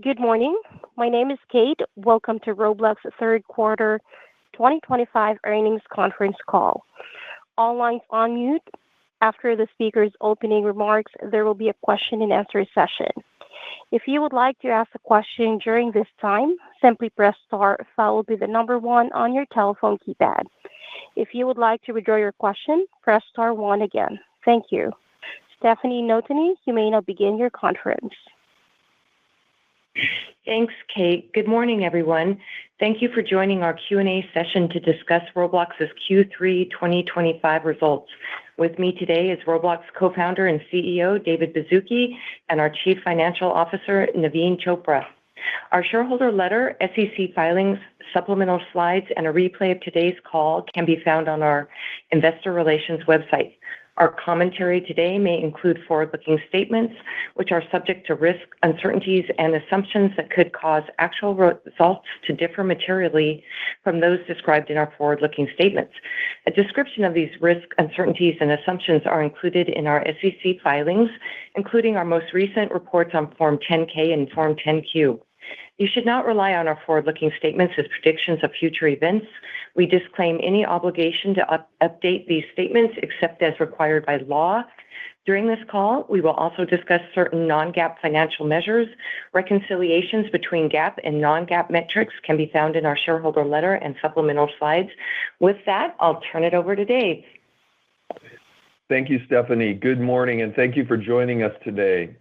Good morning. My name is Kate. Welcome to Roblox third quarter 2025 earnings conference call. All lines on mute. After the speaker's opening remarks, there will be a question and answer session. If you would like to ask a question during this time, simply press star followed by the number one on your telephone keypad. If you would like to withdraw your question, press star one again. Thank you. Stephanie Notany, you may now begin your conference. Thanks, Kate. Good morning, everyone. Thank you for joining our Q&A session to discuss Roblox's Q3 2025 results. With me today is Roblox co-founder and CEO David Baszucki and our Chief Financial Officer Naveen Chopra. Our shareholder letter, SEC filings, supplemental slides, and a replay of today's call can be found on our investor relations website. Our commentary today may include forward-looking statements, which are subject to risk, uncertainties, and assumptions that could cause actual results to differ materially from those described in our forward-looking statements. A description of these risks, uncertainties, and assumptions are included in our SEC filings, including our most recent reports on Form 10-K and Form 10-Q. You should not rely on our forward-looking statements as predictions of future events. We disclaim any obligation to update these statements except as required by law. During this call, we will also discuss certain non-GAAP financial measures. Reconciliations between GAAP and non-GAAP metrics can be found in our shareholder letter and supplemental slides. With that, I'll turn it over to Dave. Thank you, Stephanie. Good morning, and thank you for joining us today.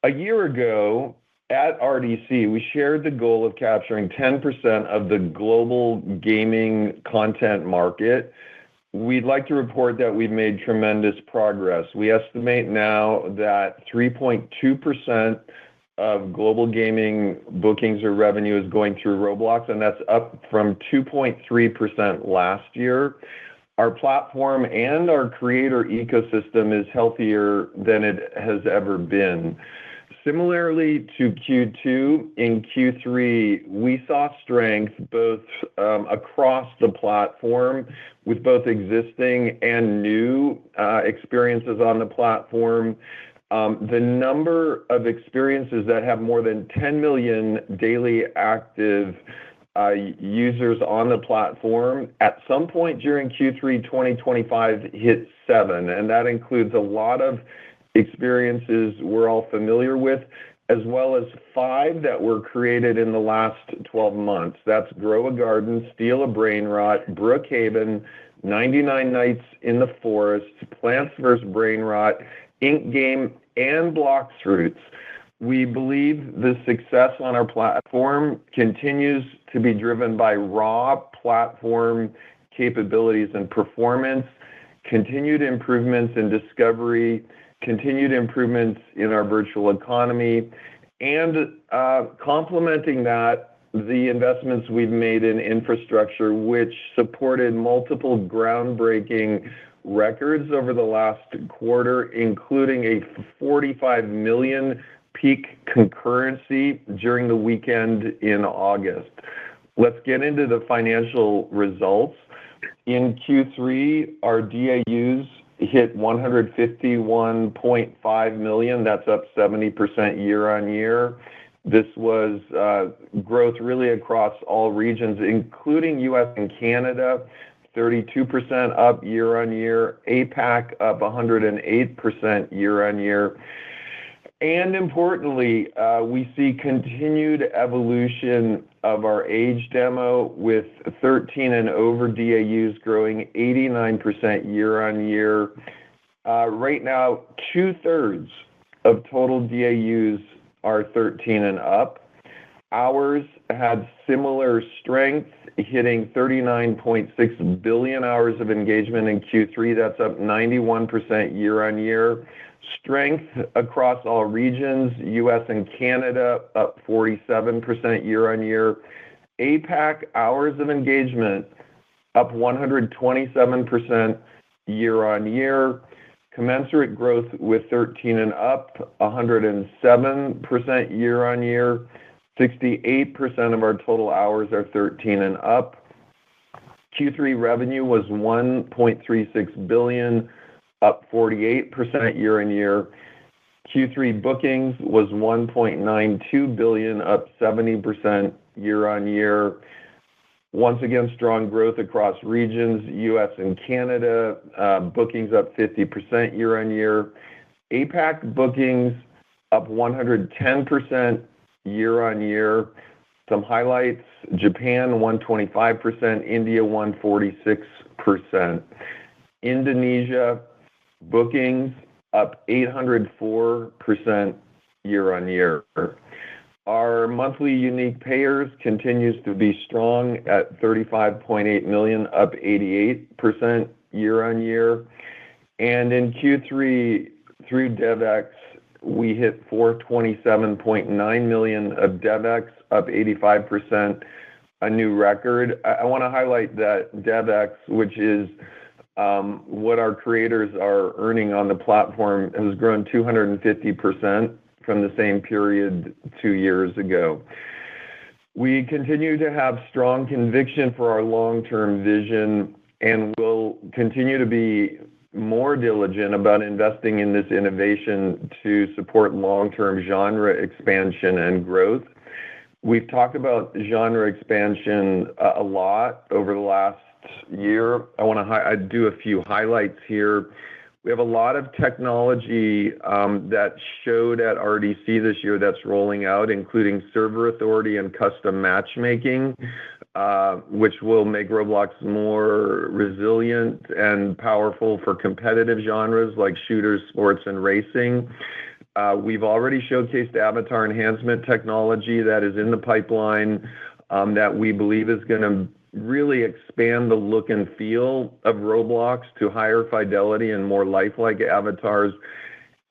A year ago, at RDC, we shared the goal of capturing 10% of the global gaming content market. We'd like to report that we've made tremendous progress. We estimate now that 3.2% of global gaming bookings or revenue is going through Roblox, and that's up from 2.3% last year. Our platform and our creator ecosystem is healthier than it has ever been. Similarly to Q2, in Q3, we saw strength both across the platform with both existing and new experiences on the platform. The number of experiences that have more than 10 million daily active users on the platform at some point during Q3 2025 hit 7, and that includes a lot of experiences we're all familiar with, as well as 5 that were created in the last 12 months. That's Grow a Garden, Steal a Brainrot, Brookhaven, 99 Nights in the Forest, Plants vs. Brainrot, Ink Game, and Blox Fruits. We believe the success on our platform continues to be driven by raw platform capabilities and performance, continued improvements in discovery, continued improvements in our virtual economy, and complementing that, the investments we've made in infrastructure, which supported multiple groundbreaking records over the last quarter, including a 45 million peak concurrency during the weekend in August. Let's get into the financial results. In Q3, our DAUs hit 151.5 million. That's up 70% year on year. This was growth really across all regions, including US and Canada, 32% up year on year, APAC up 108% year on year. And importantly, we see continued evolution of our age demo with 13 and over DAUs growing 89% year on year. Right now, 2/3 of total DAUs are 13 and up. Hours had similar strength, hitting 39.6 billion hours of engagement in Q3. That's up 91% year on year. Strength across all regions, US and Canada up 47% year on year. APAC hours of engagement up 127% year on year. Commensurate growth with 13 and up, 107% year on year. 68% of our total hours are 13 and up. Q3 revenue was $1.36 billion, up 48% year on year. Q3 bookings was $1.92 billion, up 70% year-on-year. Once again, strong growth across regions, U.S. and Canada, bookings up 50% year-on-year. APAC bookings up 110% year-on-year. Some highlights, Japan 125%, India 146%. Indonesia bookings up 804% year-on-year. Our monthly unique payers continues to be strong at 35.8 million, up 88% year-on-year. And in Q3, through DevEx, we hit 427.9 million of DevEx, up 85%, a new record. I want to highlight that DevEx, which is what our creators are earning on the platform, has grown 250% from the same period 2 years ago. We continue to have strong conviction for our long-term vision and will continue to be more diligent about investing in this innovation to support long-term genre expansion and growth. We've talked about genre expansion a lot over the last year. I want to do a few highlights here. We have a lot of technology that showed at RDC this year that's rolling out, including server authority and custom matchmaking, which will make Roblox more resilient and powerful for competitive genres like shooters, sports, and racing. We've already showcased avatar enhancement technology that is in the pipeline that we believe is going to really expand the look and feel of Roblox to higher fidelity and more lifelike avatars,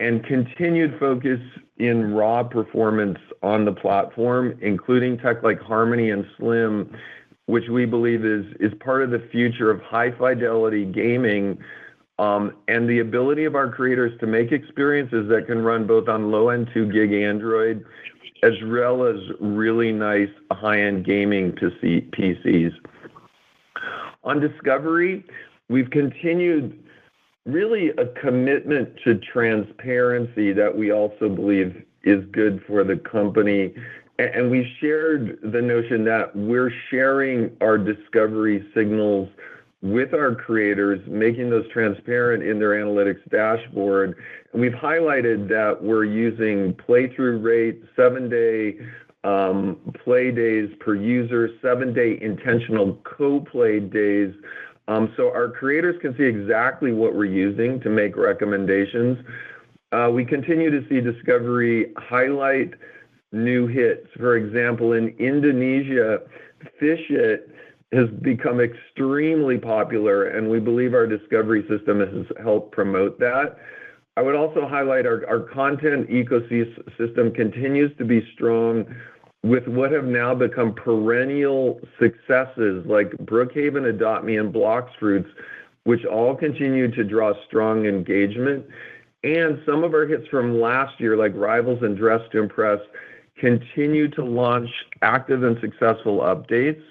and continued focus in raw performance on the platform, including tech like Harmony and Slim, which we believe is part of the future of high fidelity gaming, and the ability of our creators to make experiences that can run both on low-end 2 gig Android as well as really nice high-end gaming PCs. On discovery, we've continued really a commitment to transparency that we also believe is good for the company. And we shared the notion that we're sharing our discovery signals with our creators, making those transparent in their analytics dashboard. And we've highlighted that we're using playthrough rate, 7-day play days per user, 7-day intentional co-play days. So our creators can see exactly what we're using to make recommendations. We continue to see discovery highlight new hits. For example, in Indonesia, Fish It has become extremely popular, and we believe our discovery system has helped promote that. I would also highlight our content ecosystem continues to be strong with what have now become perennial successes like Brookhaven, Adopt Me, and Blox Fruits, which all continue to draw strong engagement. And some of our hits from last year, like Rivals and Dress to Impress, continue to launch active and successful updates.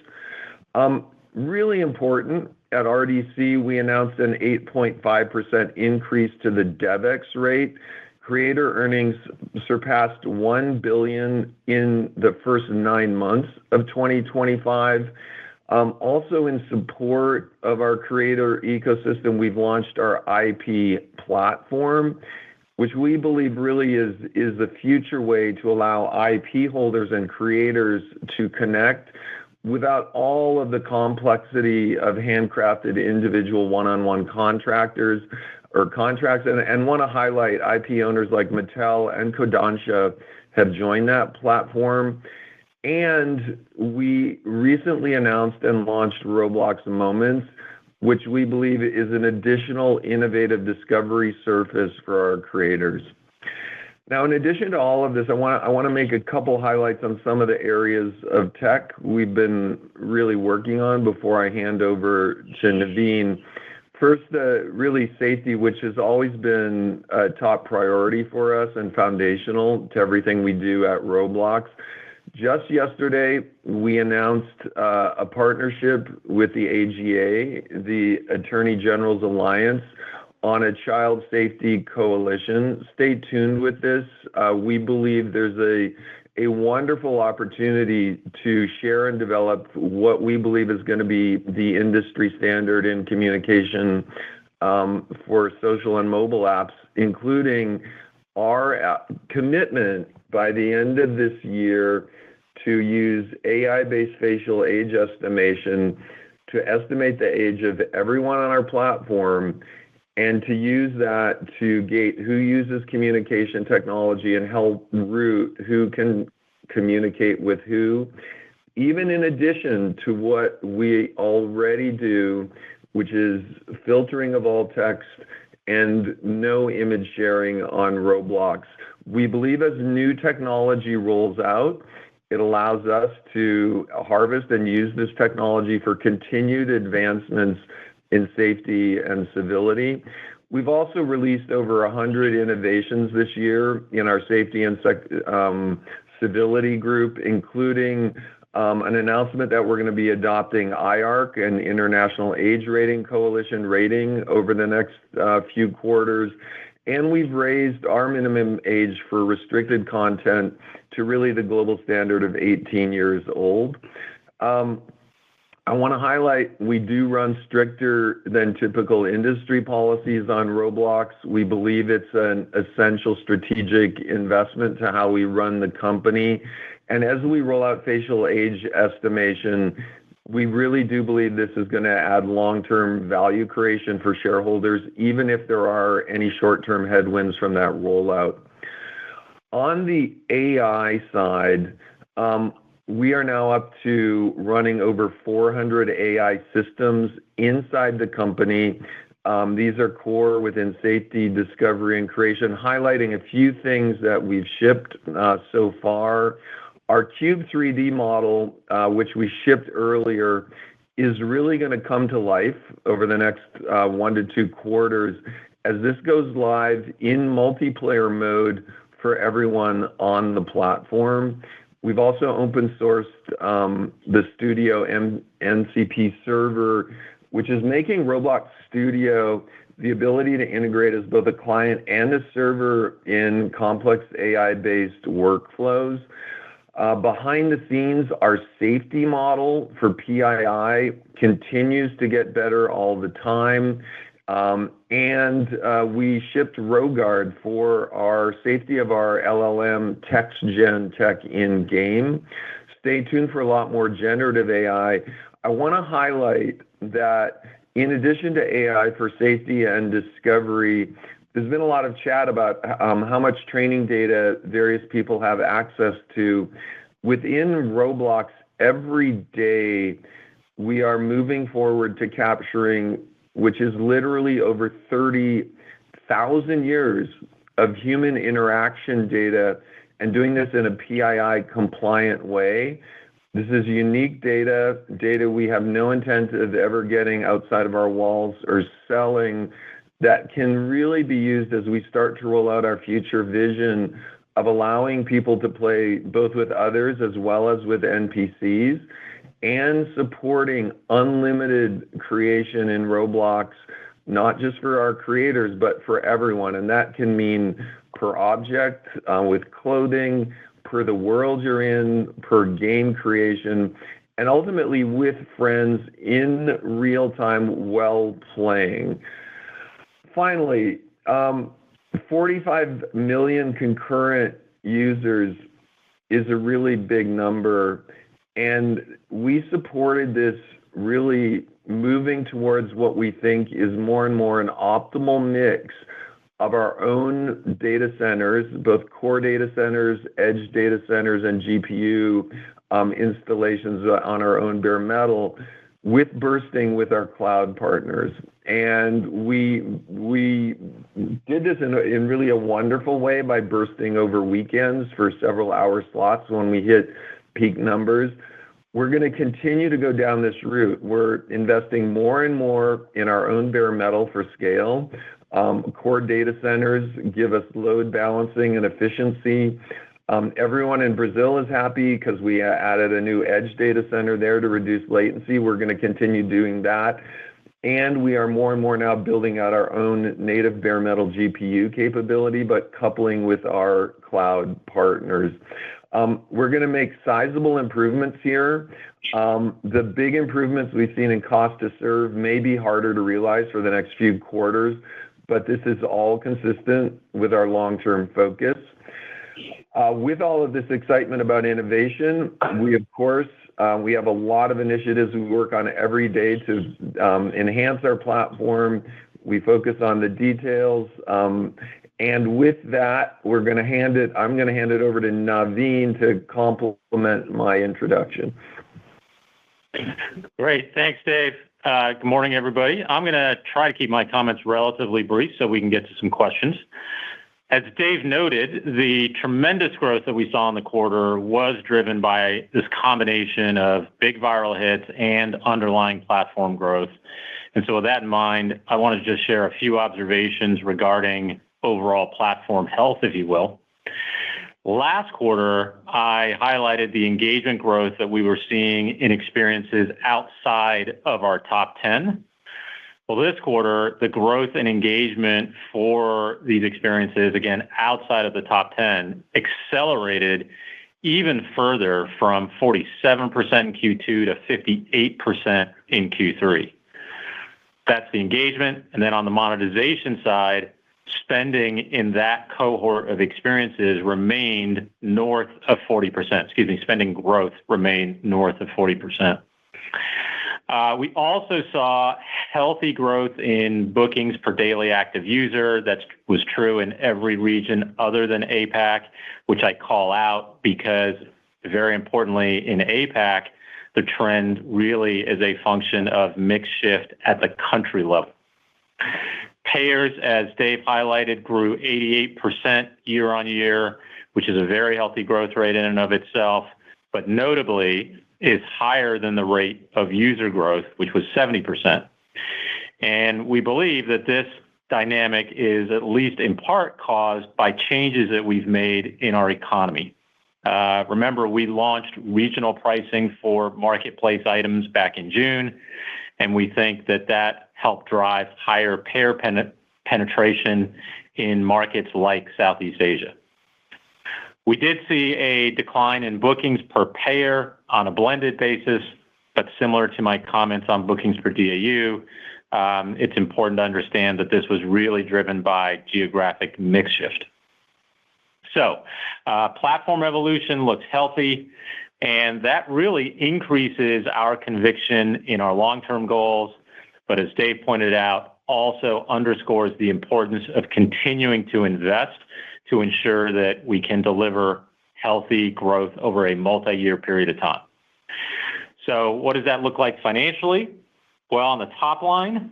Really important, at RDC, we announced an 8.5% increase to the DevEx rate. Creator earnings surpassed $1 billion in the first 9 months of 2025. Also in support of our creator ecosystem, we've launched our IP platform, which we believe really is the future way to allow IP holders and creators to connect without all of the complexity of handcrafted individual one-on-one contracts. And want to highlight IP owners like Mattel and Kodansha have joined that platform. And we recently announced and launched Roblox Moments, which we believe is an additional innovative discovery surface for our creators. Now, in addition to all of this, I want to make a couple highlights on some of the areas of tech we've been really working on before I hand over to Naveen. First, really safety, which has always been a top priority for us and foundational to everything we do at Roblox. Just yesterday, we announced a partnership with the AGA, the Attorney General's Alliance, on a child safety coalition. Stay tuned with this. We believe there's a wonderful opportunity to share and develop what we believe is going to be the industry standard in communication for social and mobile apps, including our commitment by the end of this year to use AI-based facial age estimation to estimate the age of everyone on our platform and to use that to gate who uses communication technology and help route who can communicate with who, even in addition to what we already do, which is filtering of all text and no image sharing on Roblox. We believe as new technology rolls out, it allows us to harvest and use this technology for continued advancements in safety and civility. We've also released over 100 innovations this year in our safety and civility group, including an announcement that we're going to be adopting IARC, an International Age Rating Coalition rating, over the next few quarters. And we've raised our minimum age for restricted content to really the global standard of 18 years old. I want to highlight we do run stricter than typical industry policies on Roblox. We believe it's an essential strategic investment to how we run the company. And as we roll out facial age estimation, we really do believe this is going to add long-term value creation for shareholders, even if there are any short-term headwinds from that rollout. On the AI side, we are now up to running over 400 AI systems inside the company. These are core within safety, discovery, and creation, highlighting a few things that we've shipped so far. Our Cube 3D model, which we shipped earlier, is really going to come to life over the next 1 to 2 quarters as this goes live in multiplayer mode for everyone on the platform. We've also open sourced the Studio MCP server, which is making Roblox Studio the ability to integrate as both a client and a server in complex AI-based workflows. Behind the scenes, our safety model for PII continues to get better all the time. And we shipped RoGuard for our safety of our LLM text gen tech in game. Stay tuned for a lot more generative AI. I want to highlight that in addition to AI for safety and discovery, there's been a lot of chat about how much training data various people have access to. Within Roblox, every day we are moving forward to capturing, which is literally over 30,000 years of human interaction data and doing this in a PII compliant way. This is unique data we have no intent of ever getting outside of our walls or selling, that can really be used as we start to roll out our future vision of allowing people to play both with others as well as with NPCs and supporting unlimited creation in Roblox, not just for our creators, but for everyone. And that can mean per object with clothing, per the world you're in, per game creation, and ultimately with friends in real time while playing. Finally, 45 million concurrent users is a really big number, and we supported this really moving towards what we think is more and more an optimal mix of our own data centers, both core data centers, edge data centers, and GPU installations on our own bare metal, with bursting with our cloud partners. And we did this in really a wonderful way by bursting over weekends for several hour slots when we hit peak numbers. We're going to continue to go down this route. We're investing more and more in our own bare metal for scale. Core data centers give us load balancing and efficiency. Everyone in Brazil is happy because we added a new edge data center there to reduce latency. We're going to continue doing that. and we are more and more now building out our own native bare metal GPU capability, but coupling with our cloud partners. We're going to make sizable improvements here. The big improvements we've seen in cost to serve may be harder to realize for the next few quarters, but this is all consistent with our long-term focus. With all of this excitement about innovation, we have a lot of initiatives we work on every day to enhance our platform. We focus on the details. And with that, I'm going to hand it over to Naveen to complement my introduction. Great. Thanks, Dave. Good morning, everybody. I'm going to try to keep my comments relatively brief so we can get to some questions. As Dave noted, the tremendous growth that we saw in the quarter was driven by this combination of big viral hits and underlying platform growth. And so with that in mind, I want to just share a few observations regarding overall platform health, if you will. Last quarter, I highlighted the engagement growth that we were seeing in experiences outside of our top 10. Well, this quarter, the growth and engagement for these experiences, again, outside of the top 10, accelerated even further from 47% in Q2 to 58% in Q3. That's the engagement. And then on the monetization side, spending in that cohort of experiences remained north of 40%. Spending growth remained north of 40%. We also saw healthy growth in bookings per daily active user. That was true in every region other than APAC, which I call out because, very importantly, in APAC, the trend really is a function of mix shift at the country level. Payers, as Dave highlighted, grew 88% year on year, which is a very healthy growth rate in and of itself, but notably is higher than the rate of user growth, which was 70%. And we believe that this dynamic is at least in part caused by changes that we've made in our economy. Remember, we launched regional pricing for marketplace items back in June, and we think that that helped drive higher payer penetration in markets like Southeast Asia. We did see a decline in bookings per payer on a blended basis, but similar to my comments on bookings per DAU, it's important to understand that this was really driven by geographic mix shift. So platform evolution looks healthy, and that really increases our conviction in our long-term goals, but as Dave pointed out, also underscores the importance of continuing to invest to ensure that we can deliver healthy growth over a multi-year period of time. So what does that look like financially? Well, on the top line,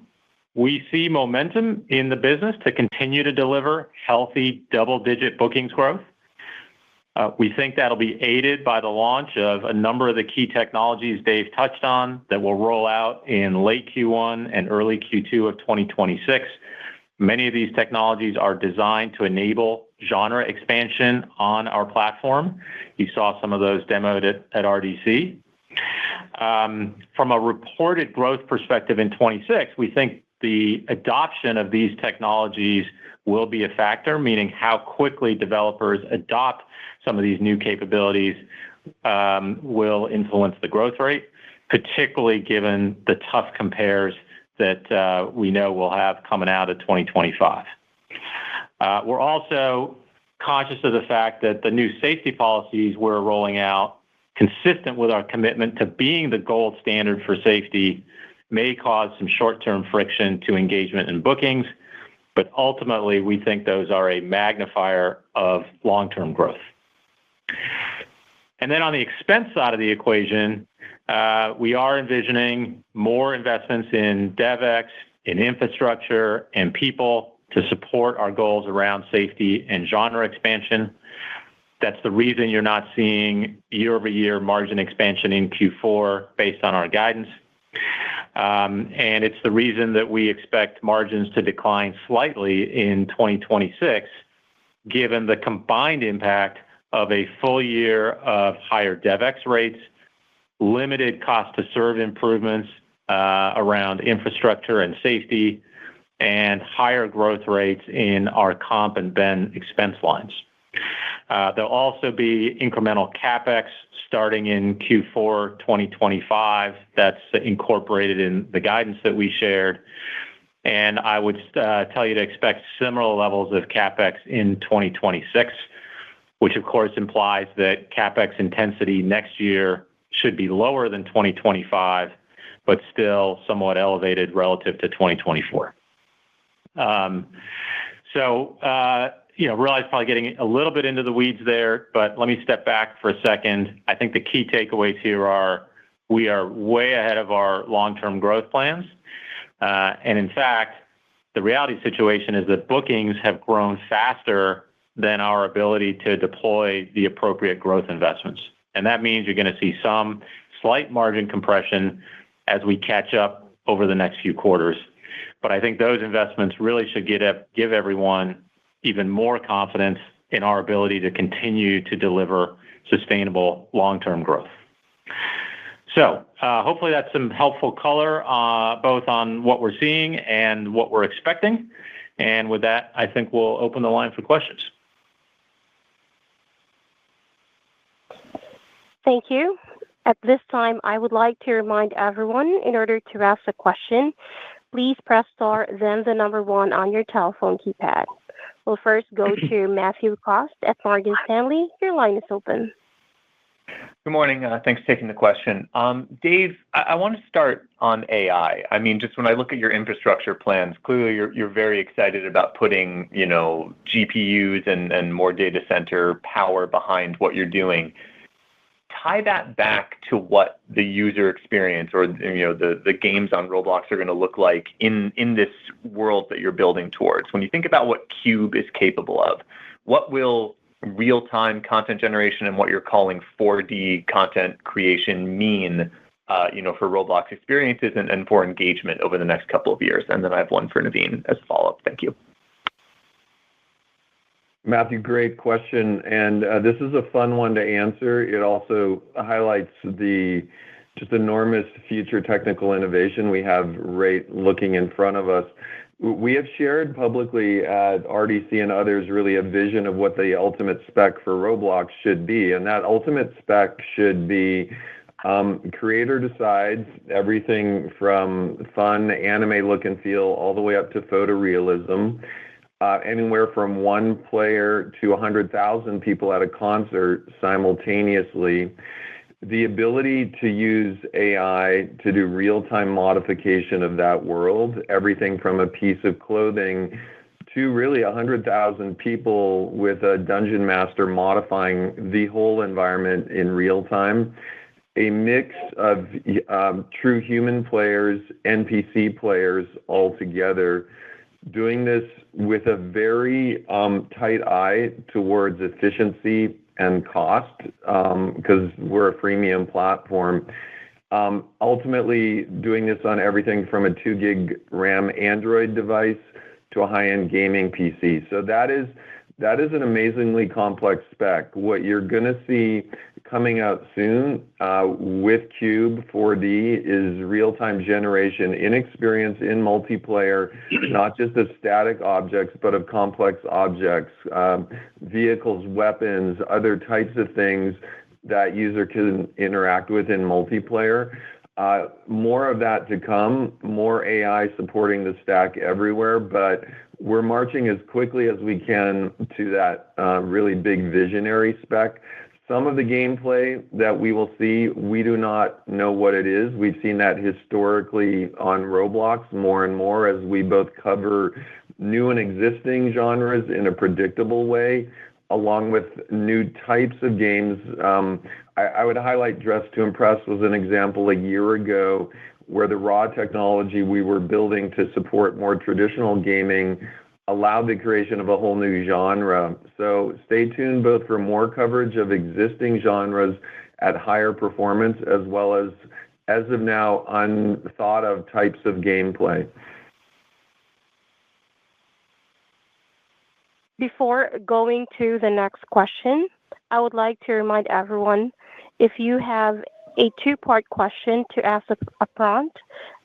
we see momentum in the business to continue to deliver healthy double-digit bookings growth. We think that'll be aided by the launch of a number of the key technologies Dave touched on that will roll out in late Q1 and early Q2 of 2026. Many of these technologies are designed to enable genre expansion on our platform. You saw some of those demoed at RDC. From a reported growth perspective in 26, we think the adoption of these technologies will be a factor, meaning how quickly developers adopt some of these new capabilities will influence the growth rate, particularly given the tough compares that we know we'll have coming out of 2025. We're also conscious of the fact that the new safety policies we're rolling out, consistent with our commitment to being the gold standard for safety, may cause some short-term friction to engagement and bookings, but ultimately we think those are a magnifier of long-term growth. And then on the expense side of the equation, we are envisioning more investments in DevEx, in infrastructure, and people to support our goals around safety and genre expansion. That's the reason you're not seeing year-over-year margin expansion in Q4 based on our guidance. And it's the reason that we expect margins to decline slightly in 2026, given the combined impact of a full year of higher DevEx rates, limited cost to serve improvements, around infrastructure and safety, and higher growth rates in our comp and ben expense lines. There'll also be incremental CapEx starting in Q4 2025. That's incorporated in the guidance that we shared. And I would tell you to expect similar levels of CapEx in 2026, which of course implies that CapEx intensity next year should be lower than 2025, but still somewhat elevated relative to 2024. Realize probably getting a little bit into the weeds there, but let me step back for a second. I think the key takeaways here are we are way ahead of our long-term growth plans. And in fact, the reality situation is that bookings have grown faster than our ability to deploy the appropriate growth investments. And that means you're going to see some slight margin compression as we catch up over the next few quarters. But I think those investments really should give everyone even more confidence in our ability to continue to deliver sustainable long-term growth. So hopefully that's some helpful color both on what we're seeing and what we're expecting. And with that, I think we'll open the line for questions. Thank you. At this time, I would like to remind everyone, in order to ask a question, please press star, then the number 1 on your telephone keypad. We'll first go to Matthew Cost at Morgan Stanley. Your line is open. Good morning. Thanks for taking the question. Dave, I want to start on AI. I mean, just when I look at your infrastructure plans, clearly you're very excited about putting, GPUs and more data center power behind what you're doing. Tie that back to what the user experience or the games on Roblox are going to look like in this world that you're building towards. When you think about what Cube is capable of, what will real-time content generation and what you're calling 4D content creation mean for Roblox experiences and for engagement over the next couple of years? And then I have one for Naveen as a follow-up. Thank you. Matthew, great question. And this is a fun one to answer. It also highlights the just enormous future technical innovation we have right looking in front of us. We have shared publicly at RDC and others really a vision of what the ultimate spec for Roblox should be. And that ultimate spec should be creator decides everything from fun anime look and feel all the way up to photorealism. Anywhere from 1 player to 100,000 people at a concert simultaneously. The ability to use AI to do real-time modification of that world, everything from a piece of clothing to really 100,000 people with a dungeon master modifying the whole environment in real time. A mix of true human players, NPC players all together. Doing this with a very tight eye towards efficiency and cost because we're a freemium platform. Ultimately, doing this on everything from a 2 gig RAM Android device to a high-end gaming PC. So that is an amazingly complex spec. What you're going to see coming out soon with Cube 4D is real-time generation in experience in multiplayer, not just of static objects, but of complex objects, vehicles, weapons, other types of things that user can interact with in multiplayer. More of that to come, more AI supporting the stack everywhere, but we're marching as quickly as we can to that really big visionary spec. Some of the gameplay that we will see, we do not know what it is. We've seen that historically on Roblox more and more as we both cover new and existing genres in a predictable way, along with new types of games. I would highlight Dress to Impress was an example a year ago where the raw technology we were building to support more traditional gaming allowed the creation of a whole new genre. So stay tuned both for more coverage of existing genres at higher performance as well as of now, unthought of types of gameplay. Before going to the next question, I would like to remind everyone, if you have a two-part question to ask upfront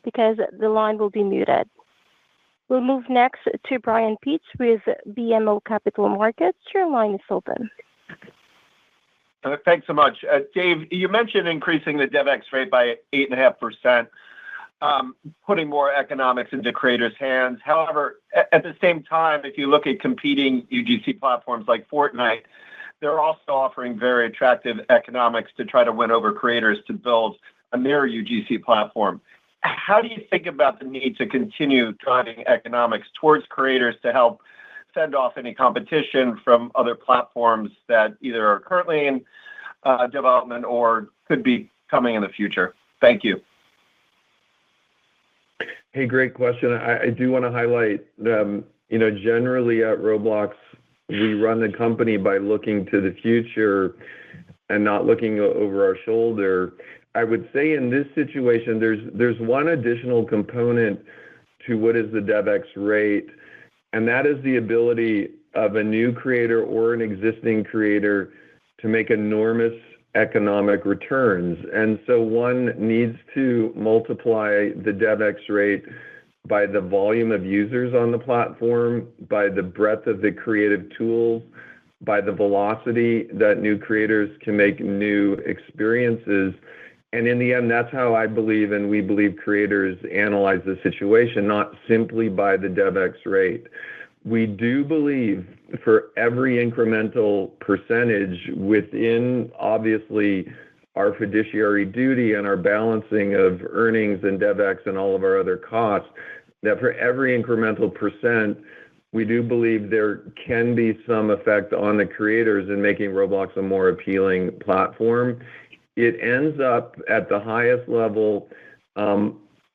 because the line will be muted. We'll move next to Brian Pitts with BMO Capital Markets. Your line is open. Thanks so much. Dave, you mentioned increasing the DevEx rate by 8.5%, putting more economics into creators' hands. However, at the same time, if you look at competing UGC platforms like Fortnite, they're also offering very attractive economics to try to win over creators to build a mirror UGC platform. How do you think about the need to continue driving economics towards creators to help fend off any competition from other platforms that either are currently in development or could be coming in the future? Thank you. Hey, great question. I do want to highlight, generally at Roblox, we run the company by looking to the future and not looking over our shoulder. I would say in this situation, there's one additional component to what is the DevEx rate, and that is the ability of a new creator or an existing creator to make enormous economic returns. And so one needs to multiply the DevEx rate by the volume of users on the platform, by the breadth of the creative tools, by the velocity that new creators can make new experiences. And in the end, that's how I believe and we believe creators analyze the situation, not simply by the DevEx rate. We do believe for every incremental percentage within, obviously, our fiduciary duty and our balancing of earnings and DevEx and all of our other costs, that for every incremental percent, we do believe there can be some effect on the creators in making Roblox a more appealing platform. It ends up at the highest level,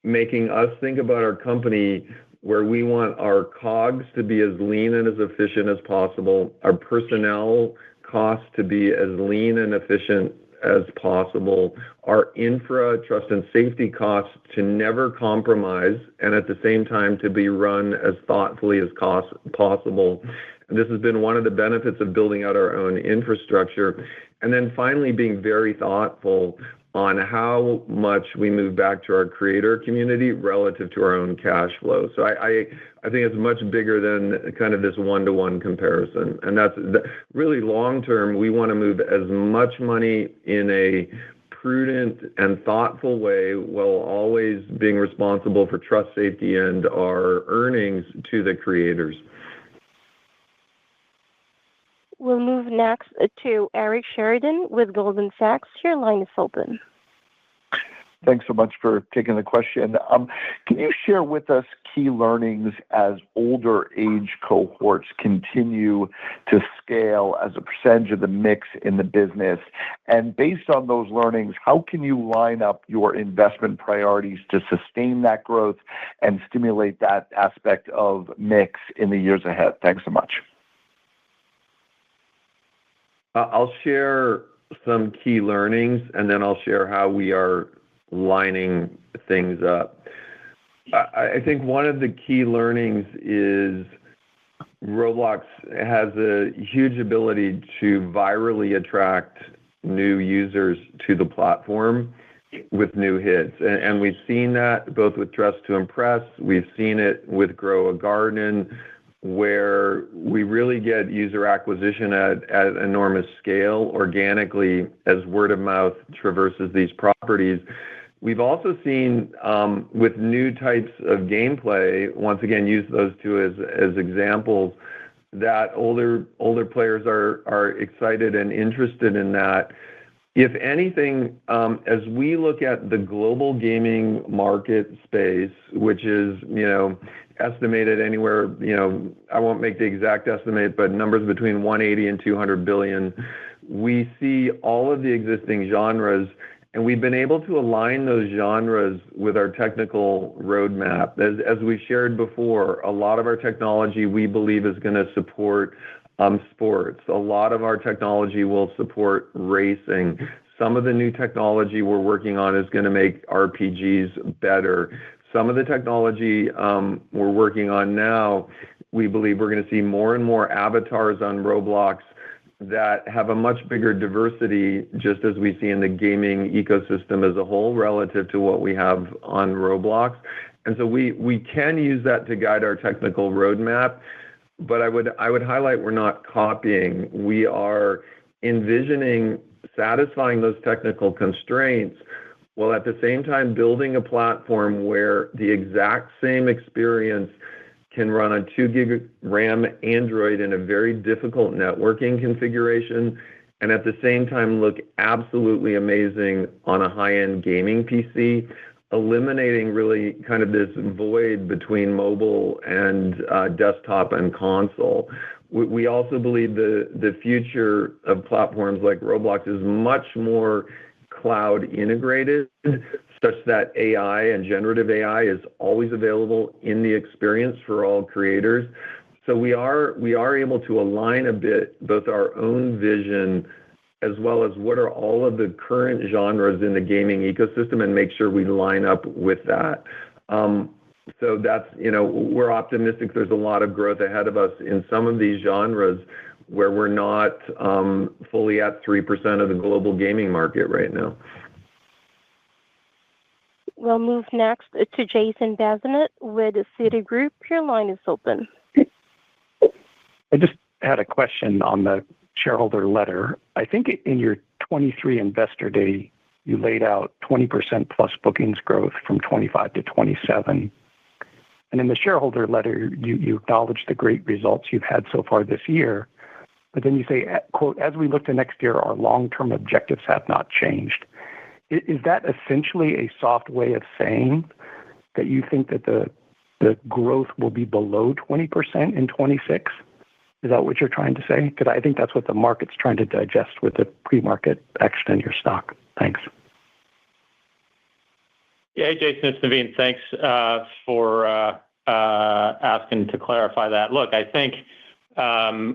making us think about our company where we want our COGS to be as lean and as efficient as possible, our personnel costs to be as lean and efficient as possible, our infra, trust and safety costs to never compromise, and at the same time to be run as thoughtfully as possible. And this has been one of the benefits of building out our own infrastructure. And then finally, being very thoughtful on how much we move back to our creator community relative to our own cash flow. So I think it's much bigger than kind of this one-to-one comparison. And that's really long-term, we want to move as much money in a prudent and thoughtful way while always being responsible for trust, safety, and our earnings to the creators. We'll move next to Eric Sheridan with Goldman Sachs. Your line is open. Thanks so much for taking the question. Can you share with us key learnings as older age cohorts continue to scale as a percentage of the mix in the business? And based on those learnings, how can you line up your investment priorities to sustain that growth and stimulate that aspect of mix in the years ahead? Thanks so much. I'll share some key learnings, and then I'll share how we are lining things up. I think one of the key learnings is Roblox has a huge ability to virally attract new users to the platform with new hits. And we've seen that both with Dress to Impress, we've seen it with Grow a Garden, where we really get user acquisition at enormous scale organically as word of mouth traverses these properties. We've also seen with new types of gameplay, once again, use those two as examples, that older players are excited and interested in that. If anything, as we look at the global gaming market space, which is, estimated anywhere, I won't make the exact estimate, but numbers between 180 and 200 billion, we see all of the existing genres, and we've been able to align those genres with our technical roadmap. As we shared before, a lot of our technology we believe is going to support sports. A lot of our technology will support racing. Some of the new technology we're working on is going to make RPGs better. Some of the technology we're working on now, we believe we're going to see more and more avatars on Roblox that have a much bigger diversity, just as we see in the gaming ecosystem as a whole, relative to what we have on Roblox. And so we can use that to guide our technical roadmap, but I would highlight we're not copying. We are envisioning satisfying those technical constraints while at the same time building a platform where the exact same experience can run on 2 gig RAM Android in a very difficult networking configuration, and at the same time look absolutely amazing on a high-end gaming PC, eliminating really kind of this void between mobile and desktop and console. We also believe the future of platforms like Roblox is much more cloud integrated, such that AI and generative AI is always available in the experience for all creators. So we are able to align a bit both our own vision as well as what are all of the current genres in the gaming ecosystem and make sure we line up with that. So that's, we're optimistic there's a lot of growth ahead of us in some of these genres where we're not fully at 3% of the global gaming market right now. We'll move next to Jason Bazinet with Citigroup. Your line is open. I just had a question on the shareholder letter. I think in your 23 Investor Day, you laid out 20% plus bookings growth from 25 to 27. And in the shareholder letter, you acknowledge the great results you've had so far this year. But then you say, quote, as we look to next year, our long-term objectives have not changed. Is that essentially a soft way of saying that you think that the growth will be below 20% in 26? Is that what you're trying to say? Because I think that's what the market's trying to digest with the pre-market action in your stock. Thanks. Yeah, hey, Jason, it's Naveen. Thanks for asking to clarify that. Look, I think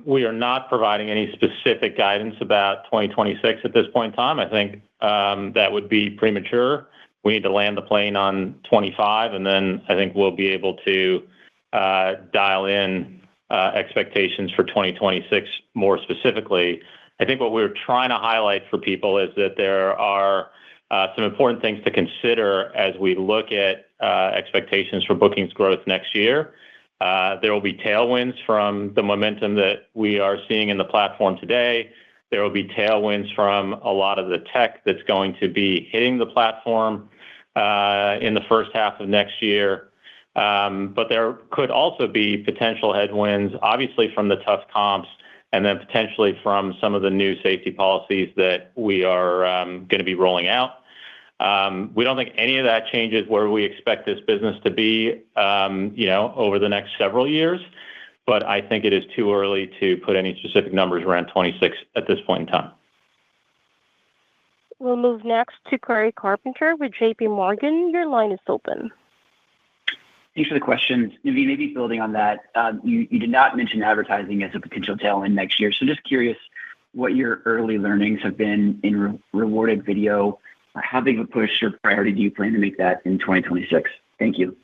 we are not providing any specific guidance about 2026 at this point in time. I think that would be premature. We need to land the plane on 25, and then I think we'll be able to dial in expectations for 2026 more specifically. I think what we're trying to highlight for people is that there are some important things to consider as we look at expectations for bookings growth next year. There will be tailwinds from the momentum that we are seeing in the platform today. There will be tailwinds from a lot of the tech that's going to be hitting the platform in the first half of next year. But there could also be potential headwinds, obviously from the tough comps, and then potentially from some of the new safety policies that we are going to be rolling out. We don't think any of that changes where we expect this business to be, over the next several years. But I think it is too early to put any specific numbers around 26 at this point in time. We'll move next to Cory Carpenter with JP Morgan. Your line is open. Thanks for the question. Naveen, maybe building on that, you did not mention advertising as a potential tailwind next year. So just curious what your early learnings have been in rewarded video. How big of a push or priority do you plan to make that in 2026? Thank you.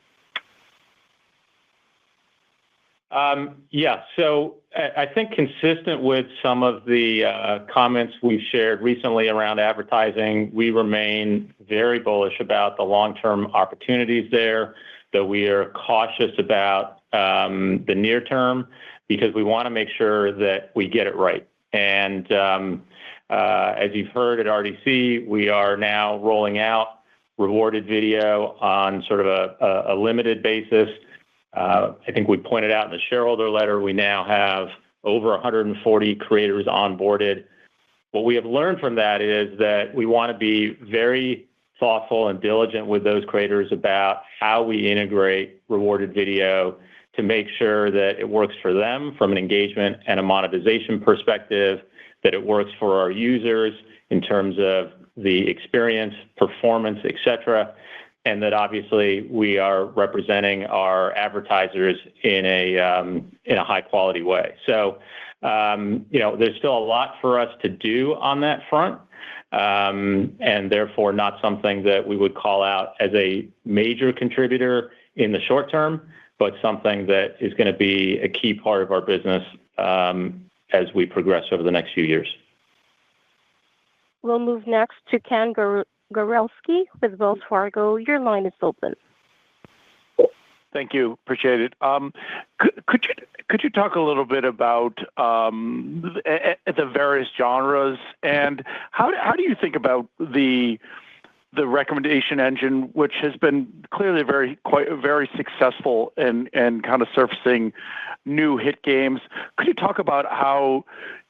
So I think consistent with some of the comments we've shared recently around advertising, we remain very bullish about the long-term opportunities there, though we are cautious about the near term because we want to make sure that we get it right. And as you've heard at RDC, we are now rolling out rewarded video on sort of a limited basis. I think we pointed out in the shareholder letter, we now have over 140 creators onboarded. What we have learned from that is that we want to be very thoughtful and diligent with those creators about how we integrate rewarded video to make sure that it works for them from an engagement and a monetization perspective, that it works for our users in terms of the experience, performance, et cetera, and that obviously we are representing our advertisers in a high quality way. So, there's still a lot for us to do on that front, and therefore not something that we would call out as a major contributor in the short term, but something that is going to be a key part of our business as we progress over the next few years. We'll move next to Ken Gorelski with Wells Fargo. Your line is open. Thank you. Appreciate it. Could you talk a little bit about the various genres, and how do you think about the recommendation engine, which has been clearly very successful in kind of surfacing new hit games? Could you talk about how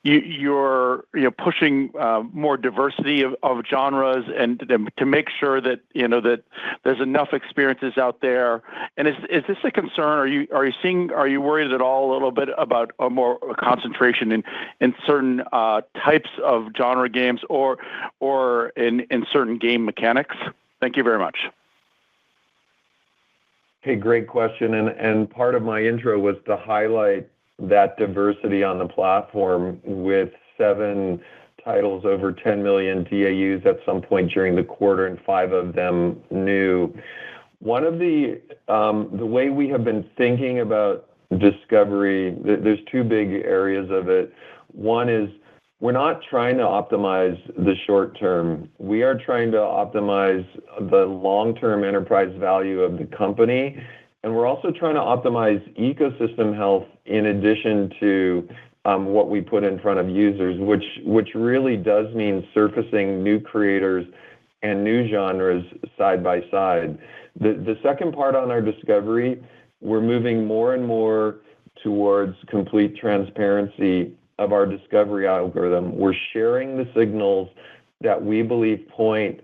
you're pushing more diversity of genres and to make sure that that there's enough experiences out there? And is this a concern? Are you worried at all a little bit about a more concentration in certain types of genre games or in certain game mechanics? Thank you very much. Hey, great question. And part of my intro was to highlight that diversity on the platform with 7 titles over 10 million DAUs at some point during the quarter and 5 of them new. One of the way we have been thinking about discovery, there's 2 big areas of it. One is we're not trying to optimize the short term. We are trying to optimize the long-term enterprise value of the company. And we're also trying to optimize ecosystem health in addition to what we put in front of users, which really does mean surfacing new creators and new genres side by side. The second part on our discovery, we're moving more and more towards complete transparency of our discovery algorithm. We're sharing the signals that we believe point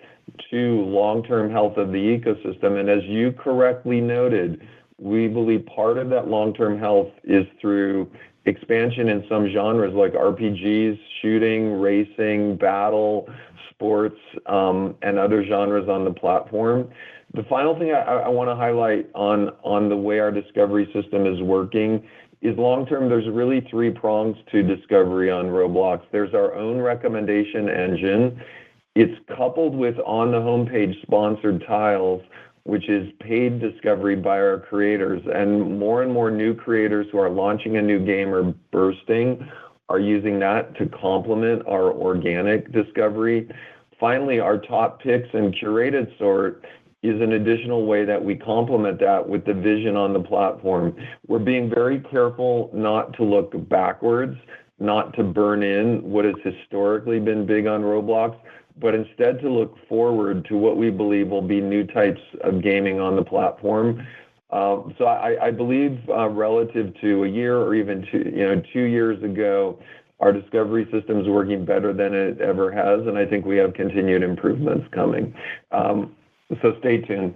to long-term health of the ecosystem. And as you correctly noted, we believe part of that long-term health is through expansion in some genres like RPGs, shooting, racing, battle, sports, and other genres on the platform. The final thing I want to highlight on the way our discovery system is working is long-term. There's really 3 prongs to discovery on Roblox. There's our own recommendation engine. It's coupled with on the homepage sponsored tiles, which is paid discovery by our creators. And more new creators who are launching a new game or bursting are using that to complement our organic discovery. Finally, our top picks and curated sort is an additional way that we complement that with the vision on the platform. We're being very careful not to look backwards, not to burn in what has historically been big on Roblox, but instead to look forward to what we believe will be new types of gaming on the platform. So I believe relative to a year or even 2 years ago, our discovery system is working better than it ever has, and I think we have continued improvements coming. So stay tuned.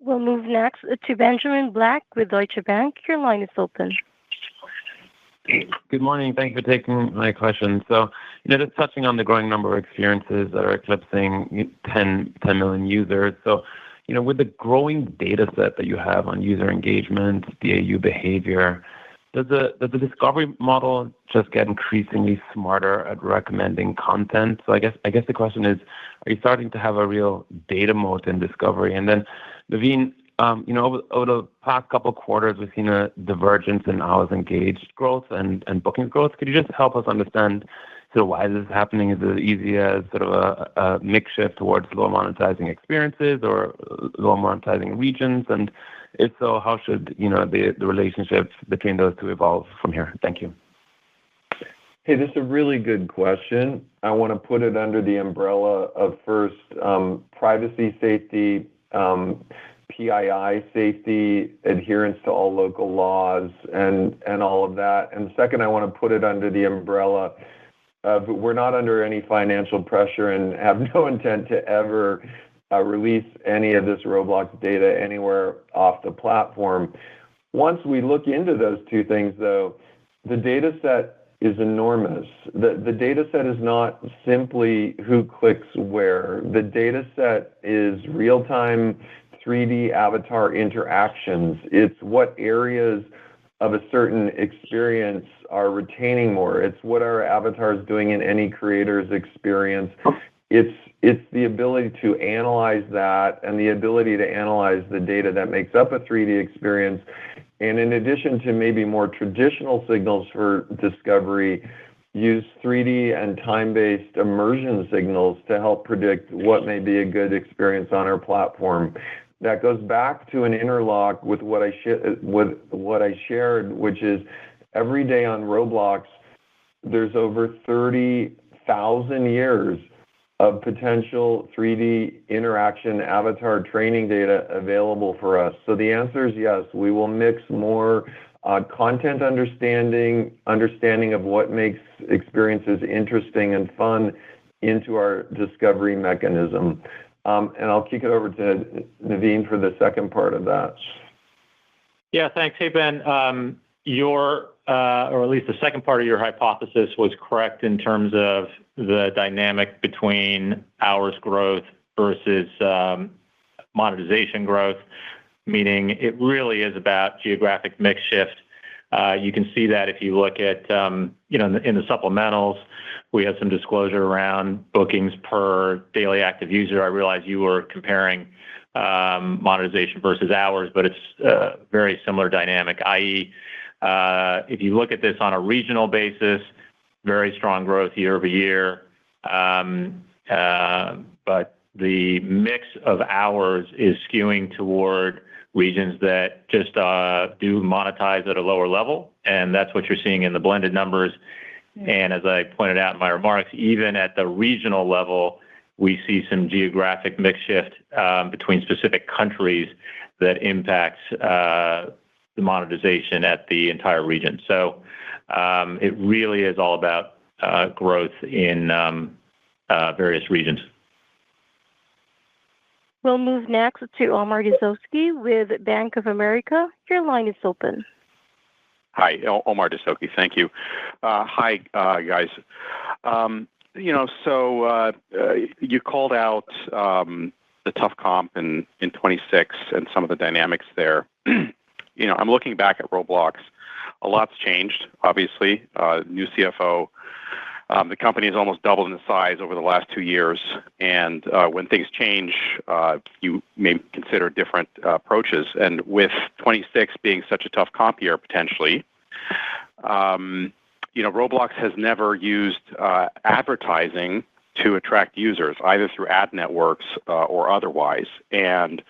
We'll move next to Benjamin Black with Deutsche Bank. Your line is open. Good morning. Thank you for taking my question. So, just touching on the growing number of experiences that are eclipsing 10 million users. So, with the growing data set that you have on user engagement, DAU behavior, does the discovery model just get increasingly smarter at recommending content? So I guess the question is, are you starting to have a real data moat in discovery? And then, Naveen, over the past couple of quarters, we've seen a divergence in hours engaged growth and bookings growth. Could you just help us understand sort of why this is happening? Is it easy as sort of a mix shift towards low monetizing experiences or low monetizing regions? And if so, how should the relationship between those 2 evolve from here? Thank you. Hey, this is a really good question. I want to put it under the umbrella of first privacy, safety, PII safety, adherence to all local laws, and all of that. And second, I want to put it under the umbrella of we're not under any financial pressure and have no intent to ever release any of this Roblox data anywhere off the platform. Once we look into those 2 things, though, the data set is enormous. The data set is not simply who clicks where. The data set is real-time 3D avatar interactions. It's what areas of a certain experience are retaining more. It's what our avatar is doing in any creator's experience. It's the ability to analyze that and the ability to analyze the data that makes up a 3D experience And in addition to maybe more traditional signals for discovery, use 3D and time-based immersion signals to help predict what may be a good experience on our platform. That goes back to an interlock with what I shared, which is every day on Roblox, there's over 30,000 years of potential 3D interaction avatar training data available for us. So the answer is yes, we will mix more content understanding of what makes experiences interesting and fun into our discovery mechanism. And I'll kick it over to Naveen for the second part of that. Yeah, thanks. Hey, Ben. Your, or at least the second part of your hypothesis was correct in terms of the dynamic between hours growth versus monetization growth, meaning it really is about geographic mix shift. You can see that if you look at, in the supplementals, we have some disclosure around bookings per daily active user. I realize you were comparing monetization versus hours, but it's a very similar dynamic, i.e., if you look at this on a regional basis, very strong growth year over year, but the mix of hours is skewing toward regions that just do monetize at a lower level, and that's what you're seeing in the blended numbers. And as I pointed out in my remarks, even at the regional level, we see some geographic mix shift between specific countries that impacts the monetization at the entire region. So it really is all about growth in various regions. We'll move next to Omar Dessouky with Bank of America. Your line is open. Hi, Omar Dessouky. Thank you. Hi, guys. So you called out the tough comp in 26 and some of the dynamics there. I'm looking back at Roblox. A lot's changed, obviously. New CFO. The company has almost doubled in size over the last 2 years. And when things change, you may consider different approaches. And with 26 being such a tough comp year, potentially, Roblox has never used advertising to attract users, either through ad networks or otherwise. And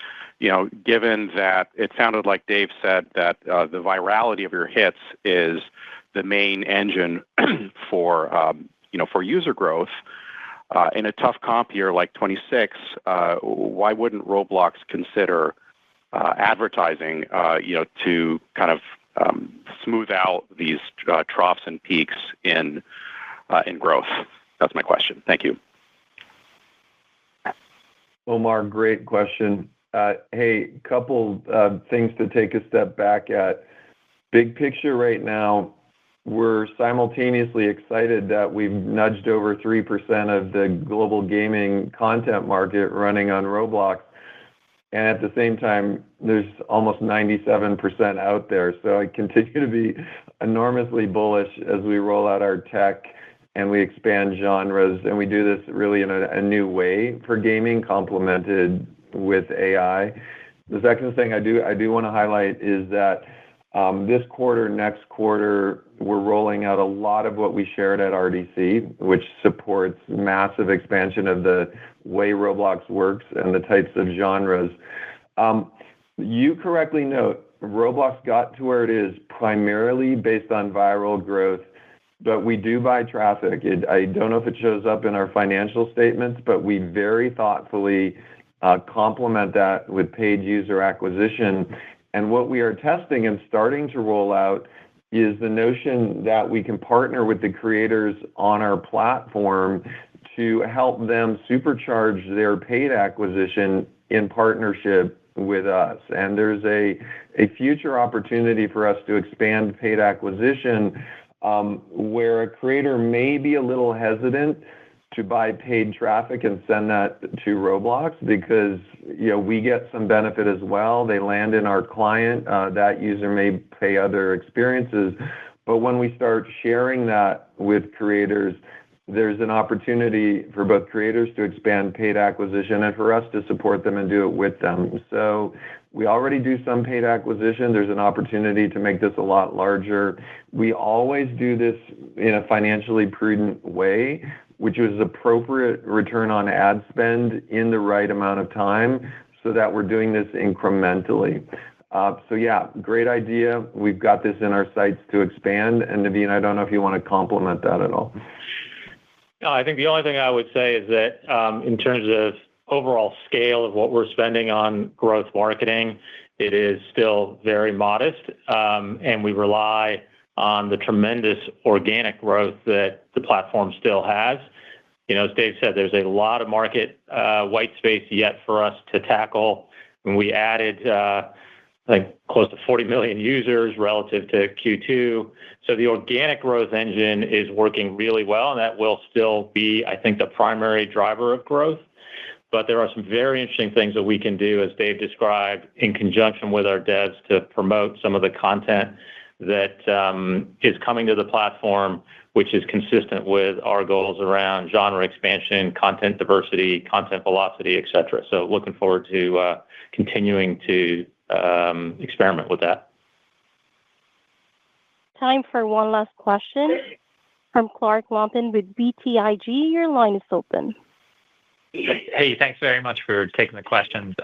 given that it sounded like Dave said that the virality of your hits is the main engine for user growth in a tough comp year like 26, why wouldn't Roblox consider advertising, to kind of smooth out these troughs and peaks in growth? That's my question. Thank you. Omar, great question. Hey, couple things to take a step back at. Big picture right now, we're simultaneously excited that we've nudged over 3% of the global gaming content market running on Roblox. And at the same time, there's almost 97% out there. So I continue to be enormously bullish as we roll out our tech and we expand genres. And we do this really in a new way for gaming, complemented with AI. The second thing I do want to highlight is that this quarter, next quarter, we're rolling out a lot of what we shared at RDC, which supports massive expansion of the way Roblox works and the types of genres. You correctly note, Roblox got to where it is primarily based on viral growth, but we do buy traffic. I don't know if it shows up in our financial statements, but we very thoughtfully complement that with paid user acquisition. And what we are testing and starting to roll out is the notion that we can partner with the creators on our platform to help them supercharge their paid acquisition in partnership with us. And there's a future opportunity for us to expand paid acquisition where a creator may be a little hesitant to buy paid traffic and send that to Roblox because we get some benefit as well. They land in our client. That user may pay other experiences. But when we start sharing that with creators, there's an opportunity for both creators to expand paid acquisition and for us to support them and do it with them. So we already do some paid acquisition. There's an opportunity to make this a lot larger. We always do this in a financially prudent way, which is appropriate return on ad spend in the right amount of time so that we're doing this incrementally. So yeah, great idea. We've got this in our sights to expand. And Naveen, I don't know if you want to complement that at all. No, I think the only thing I would say is that in terms of overall scale of what we're spending on growth marketing, it is still very modest, and we rely on the tremendous organic growth that the platform still has. As Dave said, there's a lot of market white space yet for us to tackle. When we added, close to 40 million users relative to Q2. So the organic growth engine is working really well, and that will still be, I think, the primary driver of growth. But there are some very interesting things that we can do, as Dave described, in conjunction with our devs to promote some of the content that is coming to the platform, which is consistent with our goals around genre expansion, content diversity, content velocity, et cetera. So looking forward to continuing to experiment with that. Time for one last question from Clark Lampen with BTIG. Your line is open. Hey, thanks very much for taking the questions.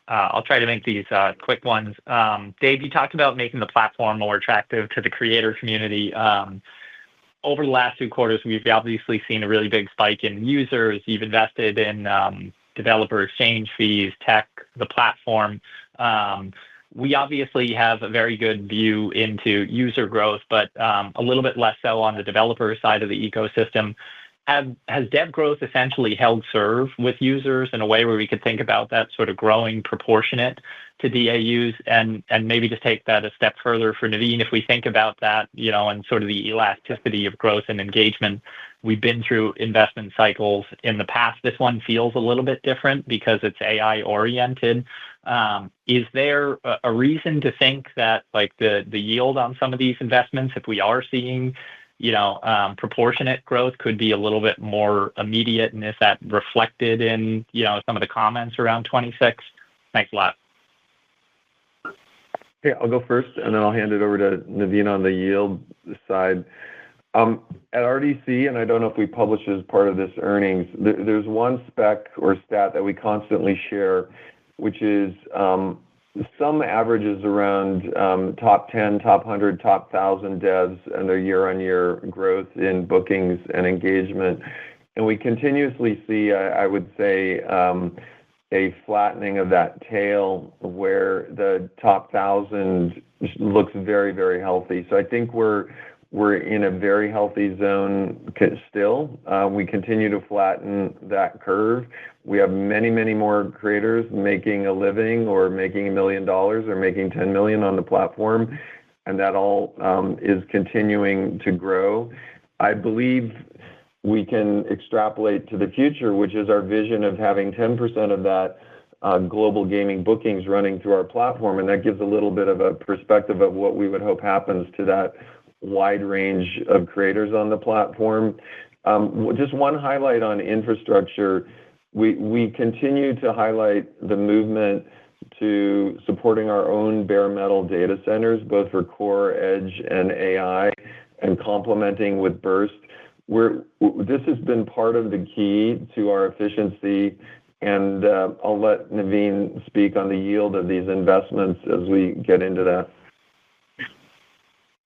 I'll try to make these quick ones. Dave, you talked about making the platform more attractive to the creator community. Over the last 2 quarters, we've obviously seen a really big spike in users. You've invested in developer exchange fees, tech, the platform. We obviously have a very good view into user growth, but a little bit less so on the developer side of the ecosystem. Has dev growth essentially held serve with users in a way where we could think about that sort of growing proportionate to DAUs, and maybe just take that a step further for Naveen? If we think about that, and sort of the elasticity of growth and engagement, we've been through investment cycles in the past. This one feels a little bit different because it's AI oriented. Is there a reason to think that the yield on some of these investments, if we are seeing proportionate growth, could be a little bit more immediate, and is that reflected in some of the comments around 26? Thanks a lot. Okay, I'll go first, and then I'll hand it over to Naveen on the yield side. At RDC, and I don't know if we publish as part of this earnings, there's one spec or stat that we constantly share, which is some averages around top 10, top 100, top 1,000 devs and their year-on-year growth in bookings and engagement. And we continuously see, I would say, a flattening of that tail where the top 1,000 looks very, very healthy. So I think we're in a very healthy zone still. We continue to flatten that curve. We have many, many more creators making a living or making $1 million or making 10 million on the platform, and that all is continuing to grow. I believe we can extrapolate to the future, which is our vision of having 10% of that global gaming bookings running through our platform, and that gives a little bit of a perspective of what we would hope happens to that wide range of creators on the platform. Just one highlight on infrastructure. We continue to highlight the movement to supporting our own bare metal data centers, both for core, edge, and AI, and complementing with Burst. This has been part of the key to our efficiency, and I'll let Naveen speak on the yield of these investments as we get into that.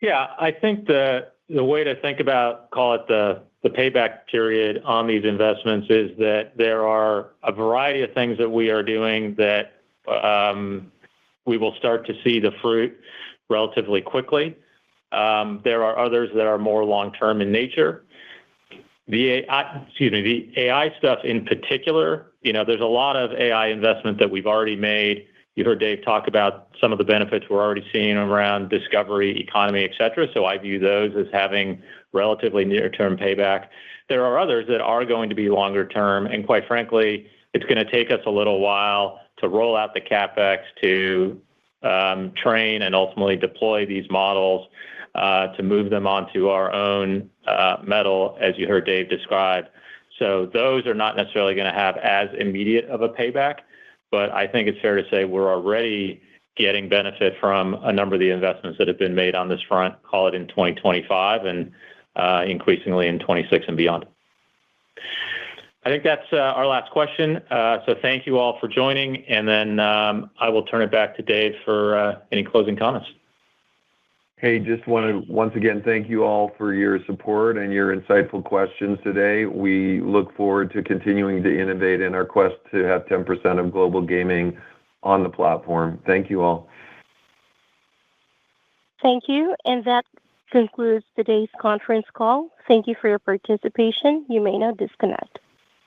Yeah, I think the way to think about, call it the payback period on these investments, is that there are a variety of things that we are doing that we will start to see the fruit relatively quickly. There are others that are more long-term in nature. The AI stuff in particular, there's a lot of AI investment that we've already made. You heard Dave talk about some of the benefits we're already seeing around discovery, economy, et cetera. So I view those as having relatively near-term payback. There are others that are going to be longer term, and quite frankly, it's going to take us a little while to roll out the CapEx to train and ultimately deploy these models. to move them onto our own metal, as you heard Dave describe. So those are not necessarily going to have as immediate of a payback, but I think it's fair to say we're already getting benefit from a number of the investments that have been made on this front, call it in 2025 and increasingly in 26 and beyond. I think that's our last question. So thank you all for joining, and then I will turn it back to Dave for any closing comments. Hey, just want to once again thank you all for your support and your insightful questions today. We look forward to continuing to innovate in our quest to have 10% of global gaming on the platform. Thank you all. Thank you. And that concludes today's conference call. Thank you for your participation. You may now disconnect.